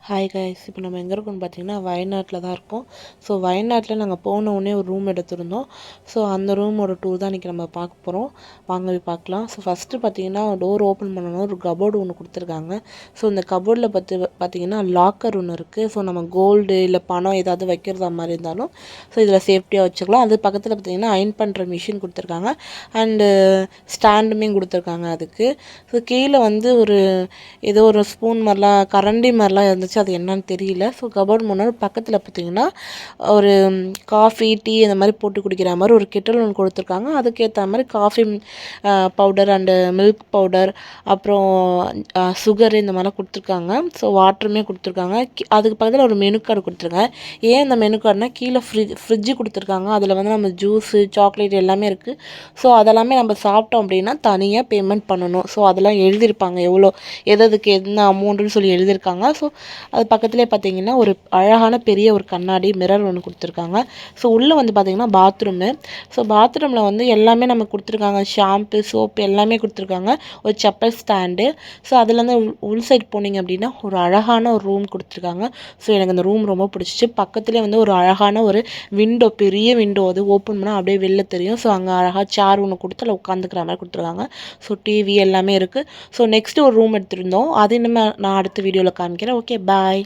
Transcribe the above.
Hi guys, இப்போ நம்ம எங்கே இருக்கோம்னு பார்த்தீங்கன்னா வயநாட்டில் தான் இருக்கோம். ஸோ வயநாட்டில் நாங்கள் போன உடனே ஒரு ரூம் எடுத்திருந்தோம். ஸோ அந்த ரூமோட டூர் தான் இன்றைக்கி நம்ம பார்க்க போகிறோம். வாங்க போய் பார்க்கலாம். ஸோ ஃபஸ்ட்டு பார்த்தீங்கன்னா டோர் ஓப்பன் பண்ணணும், ஒரு கபோர்டு ஒன்று கொடுத்துருக்காங்க. ஸோ இந்த கபோர்டில் பார்த்தீங்கன்னா லாக்கர் ஒன்று இருக்குது. ஸோ நம்ம கோல்டு இல்லை பணம் ஏதாவது வைக்கிறதா மாதிரி இருந்தாலும் ஸோ இதில் சேஃப்டியாக வச்சுக்கலாம். அது பக்கத்தில் பார்த்தீங்கன்னா அயன் பண்ணுற மிஷின் கொடுத்துருக்காங்க. அண்டு ஸ்டாண்டுமே கொடுத்துருக்காங்க அதுக்கு. ஸோ கீழே வந்து ஏதோ ஒரு ஸ்பூன் மாதிரிலாம் கரண்டி மாதிரிலாம் இருந்துச்சு, அது என்னன்னு தெரியல. ஸோ கபோர்ட் முன்னாடி பக்கத்தில் பார்த்தீங்கன்னா ஒரு காஃபி டீ இந்த மாதிரி போட்டு குடிக்கிற மாதிரி ஒரு கெட்டில் ஒன்று கொடுத்துருக்காங்க. அதுக்கேற்ற மாதிரி coffee powder and milk powder அப்புறம் சுகர் இந்த மாதிரிலாம் கொடுத்துருக்காங்க. ஸோ வாட்டருமே கொடுத்துருக்காங்க. அதுக்கு பக்கத்தில் ஒரு மெனு கார்டு கொடுத்துருக்காங்க. ஏன் இந்த மெனு கார்டுனா கீழே ஃப்ரிட்ஜு கொடுத்துருக்காங்க. அதில் வந்து நம்ம ஜூஸு சாக்லேட் எல்லாமே இருக்குது. ஸோ அதெல்லாமே நம்ம சாப்பிட்டோம் அப்படின்னா தனியாக பேமெண்ட் பண்ணணும். ஸோ அதெல்லாம் எழுதியிருப்பாங்க, எவ்வளோ எதுக்கு என்ன அமௌண்ட்டுன்னு சொல்லி எழுதியிருக்காங்க. ஸோ அது பக்கத்துலேயே பார்த்தீங்கன்னா ஒரு அழகான பெரிய ஒரு கண்ணாடி மிரர் ஒன்று கொடுத்துருக்காங்க. ஸோ உள்ளே வந்து பார்த்திங்கன்னா பாத்ரூமு. ஸோ பாத்ரூமில் வந்து எல்லாமே நமக்கு கொடுத்துருக்காங்க. ஷாம்பு, சோப்பு எல்லாமே கொடுத்துருக்காங்க. ஒரு செப்பல் ஸ்டாண்டு. ஸோ அதுலேருந்து உள் சைட் போனீங்க அப்படின்னா ஒரு அழகான ஒரு ரூம் கொடுத்துருக்காங்க. ஸோ எனக்கு அந்த ரூம் ரொம்ப பிடிச்சிச்சு. பக்கத்துலேயே வந்து ஒரு அழகான ஒரு விண்டோ, பெரிய விண்டோ, அது ஓப்பன் பண்ணால் அப்படியே வெளில தெரியும். ஸோ அங்கே அழகாக சேர் ஒன்று கொடுத்து அதில் உட்காந்துக்கிற மாதிரி கொடுத்துருக்காங்க. ஸோ டிவி எல்லாமே இருக்குது. ஸோ நெக்ஸ்ட்டு ஒரு ரூம் எடுத்திருந்தோம். அது இன்னும் நான் அடுத்த வீடியோவில் காமிக்கிறேன். ஓகே, பாய்.